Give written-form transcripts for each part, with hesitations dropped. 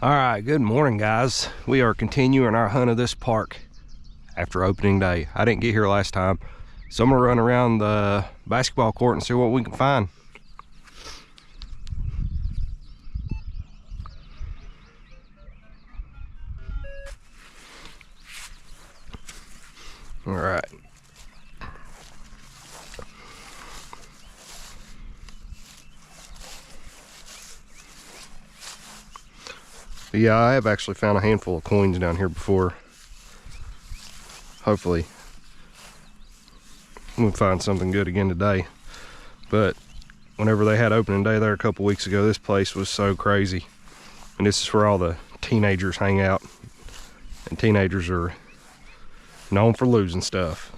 All right, good morning, guys. We are continuing our hunt of this park after opening day. I didn't get here last time, so I'm gonna run around the basketball court and see what we can find. All right. Yeah, I have actually found a handful of coins down here before. Hopefully we'll find something good again today. But whenever they had opening day there a couple weeks ago, this place was so crazy. And this is where all the teenagers hang out. And teenagers are known for losing stuff.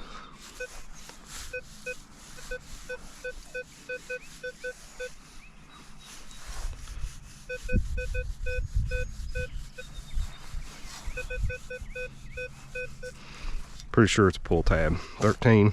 Pretty sure it's a pull tab. 13.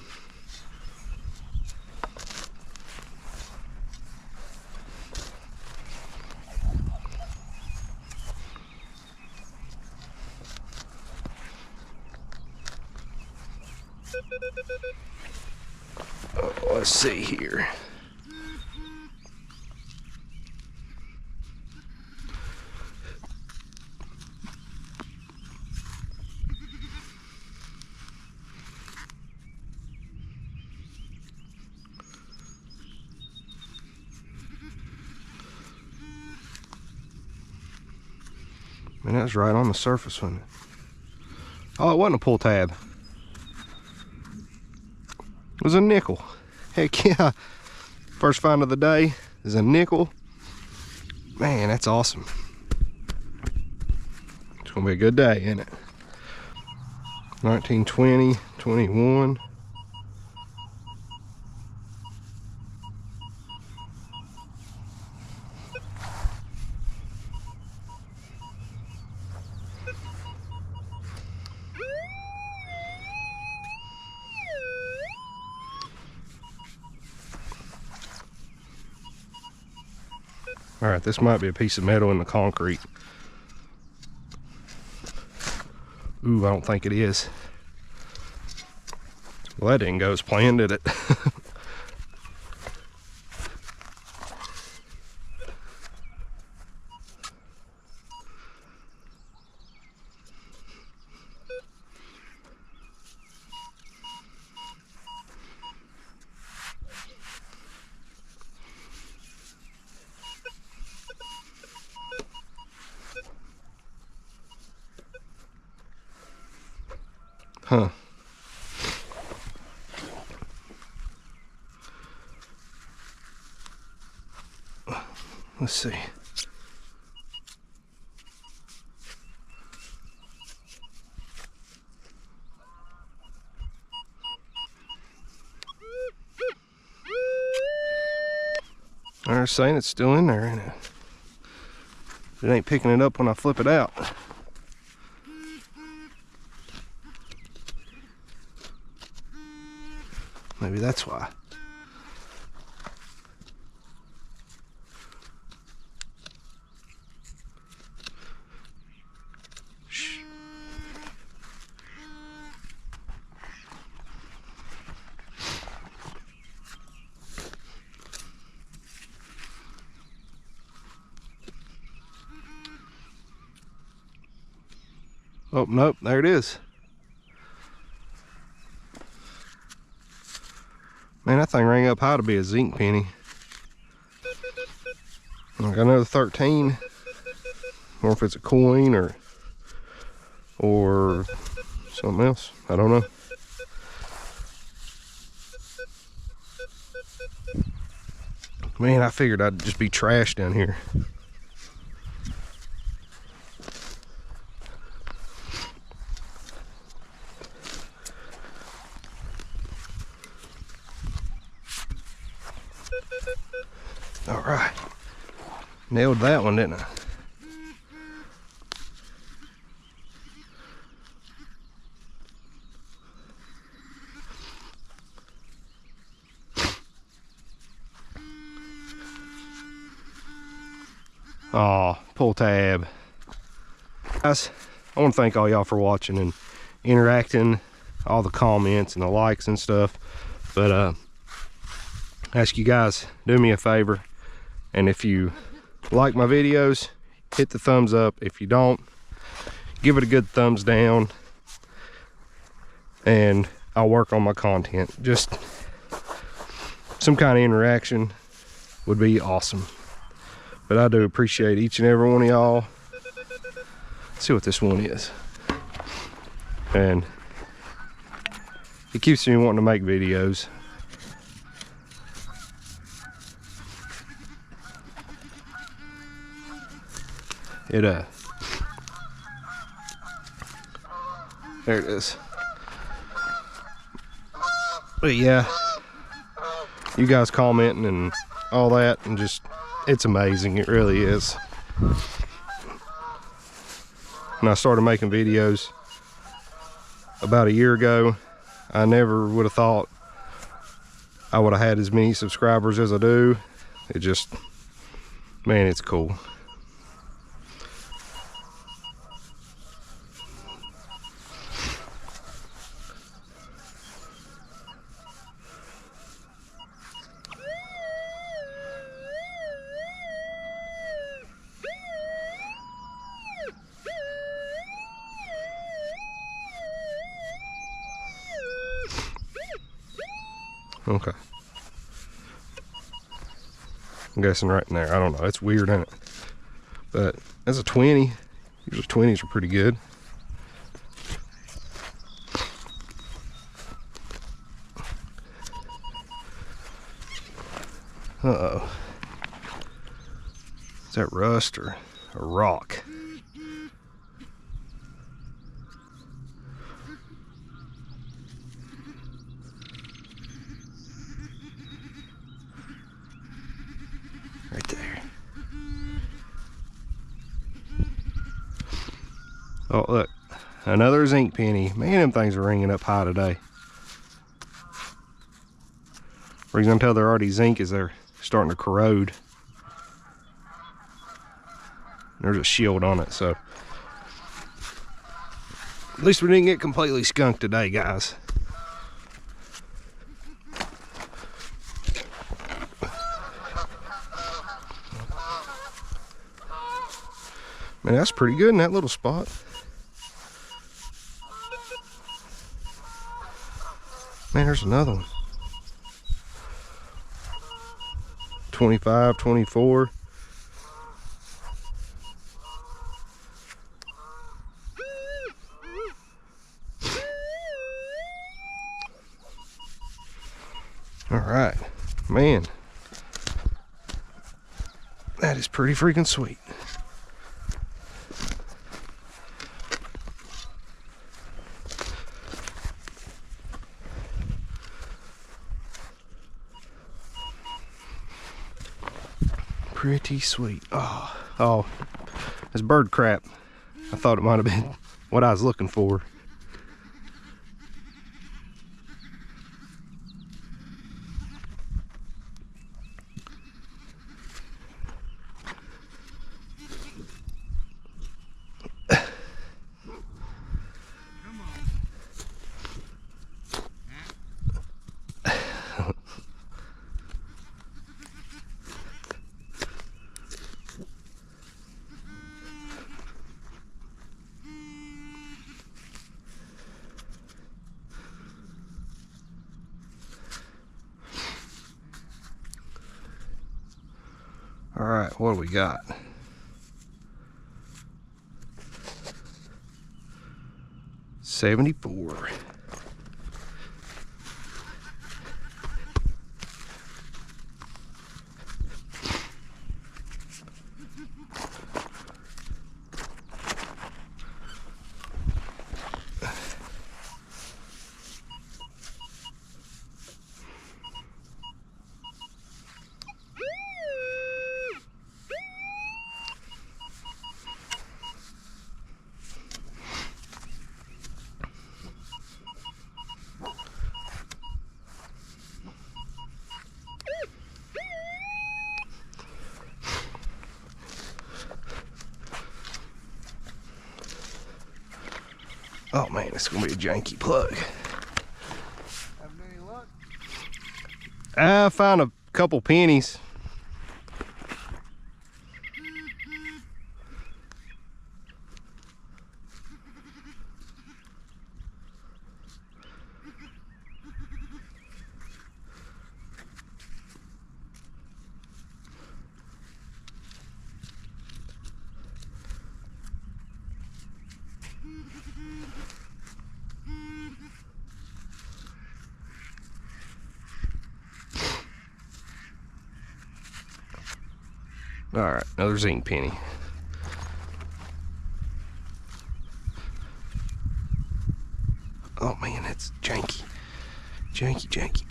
Oh, let's see here. And that was right on the surface, wasn't it? Oh, it wasn't a pull tab. It was a nickel. Heck yeah. First find of the day is a nickel. Man, that's awesome. It's gonna be a good day, isn't it? 1920, 21. All right, this might be a piece of metal in the concrete. Ooh, I don't think it is. Well, that didn't go as planned, did it? Huh. Let's see. They're saying it's still in there, ain't it? It ain't picking it up when I flip it out. Maybe that's why. Shh. Oh, nope, there it is. Man, that thing rang up high to be a zinc penny. I got another 13. Or if it's a coin or something else. I don't know. Man, I figured I'd just be trashed down here. All right, nailed that one, didn't I? Oh, pull tab. Guys, I want to thank all y'all for watching and interacting, all the comments and the likes and stuff. But ask you guys, do me a favor, and if you like my videos, hit the thumbs up. If you don't, give it a good thumbs down, and I'll work on my content. Just some kind of interaction would be awesome. But I do appreciate each and every one of y'all. Let's see what this one is. And it keeps me wanting to make videos. There it is. But yeah, you guys commenting and all that, and just, it's amazing. It really is. When I started making videos about a year ago, I never would have thought I would have had as many subscribers as I do. It just, man, it's cool. Okay. I'm guessing right in there. I don't know. It's weird, isn't it? But as a 20, usually 20s are pretty good. Uh-oh. Is that rust or a rock? Right there. Oh, look. Another zinc penny. Man, them things are ringing up high today. Reason I can tell they're already zinc is they're starting to corrode. There's a shield on it, so at least we didn't get completely skunked today, guys. Man, that's pretty good in that little spot. Man, there's another one. 25, 24. All right, man. That is pretty freaking sweet. Pretty sweet. Oh, it's bird crap. I thought it might have been what I was looking for. All right, what do we got? 74. Oh man, it's gonna be a janky plug. Having any luck? I found a couple pennies. All right, another zinc penny. Oh man, that's janky. Janky, janky.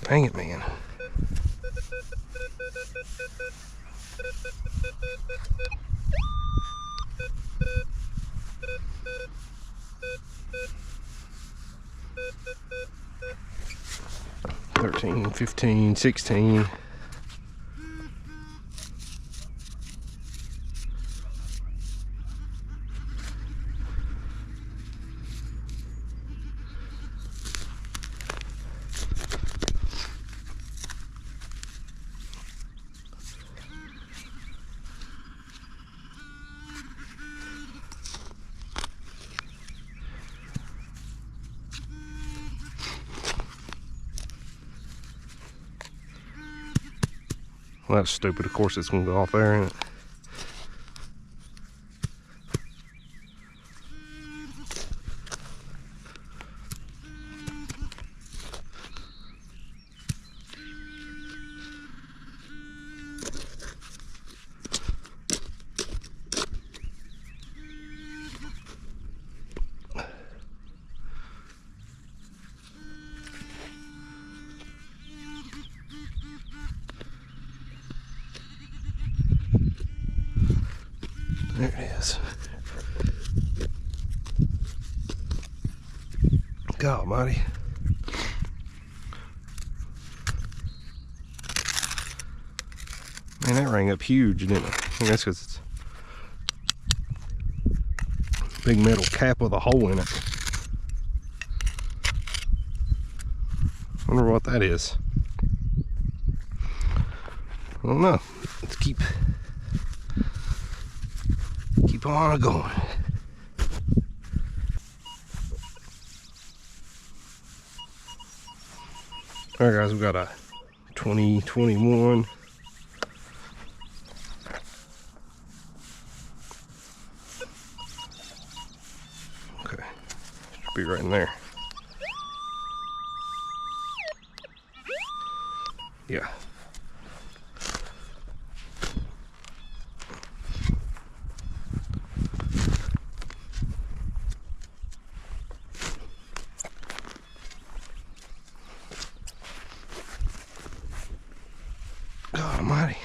Dang it, man. $13, $15, $16. Well, that's stupid. Of course it's gonna go off there, isn't it? There it is. God almighty. Man, that rang up huge, didn't it? I think that's because it's a big metal cap with a hole in it. Wonder what that is. I don't know. Let's keep on going. All right, guys, we've got a 2021 okay, should be right in there. Yeah. God almighty.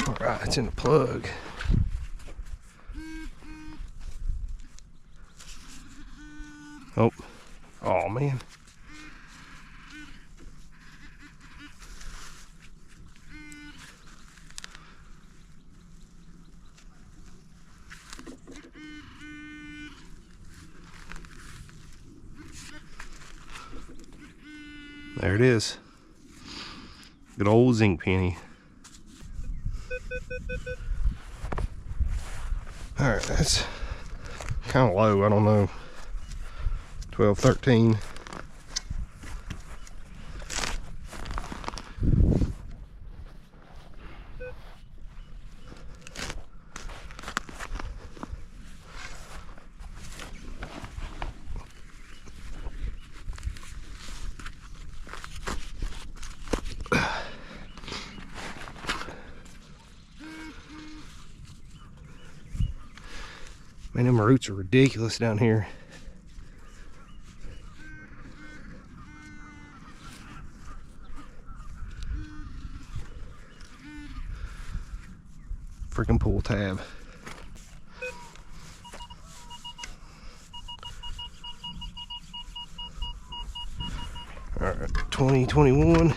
All right, it's in the plug. Oh, oh man. There it is. Good old zinc penny. All right, that's kind of low. I don't know. 12, 13. Man, them roots are ridiculous down here. freaking pull tab. All right, 2021.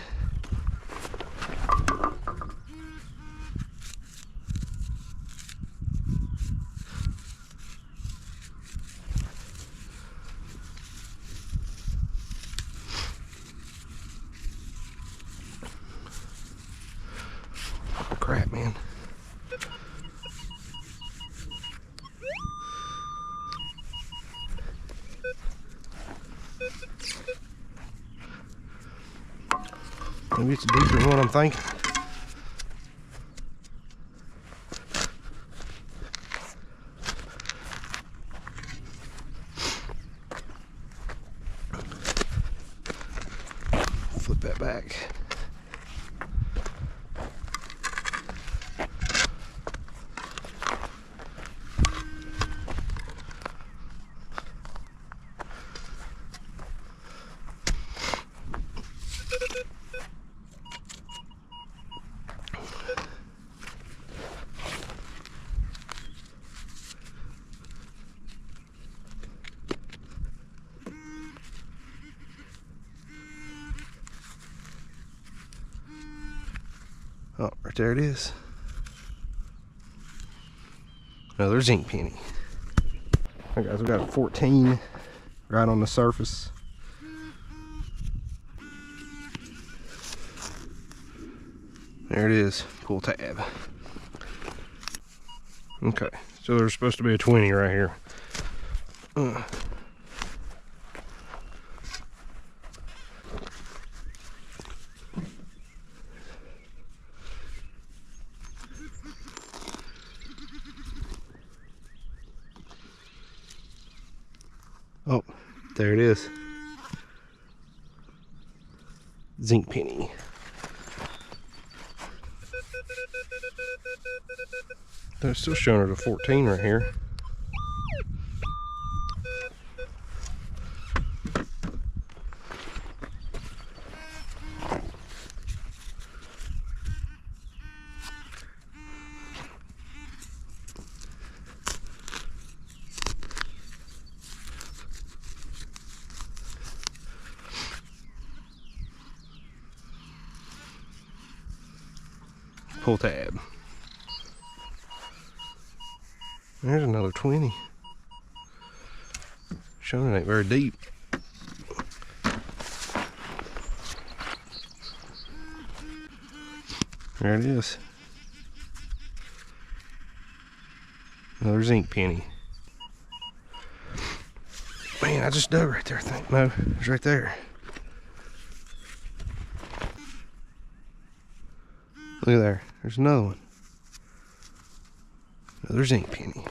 Oh, crap, man. Maybe it's deeper than what I'm thinking. Flip that back. Oh, right there it is. Another zinc penny. Alright guys, we got a 14 right on the surface. There it is, pull tab. Okay, so there's supposed to be a 20 right here. Oh, there it is. Zinc penny. They're still showing it a 14 right here. Pull tab. There's another 20. Showing it ain't very deep. There it is. Another zinc penny. Man, I just dug right there, I think. No, it's right there. Look at there. There's another one. Another zinc penny.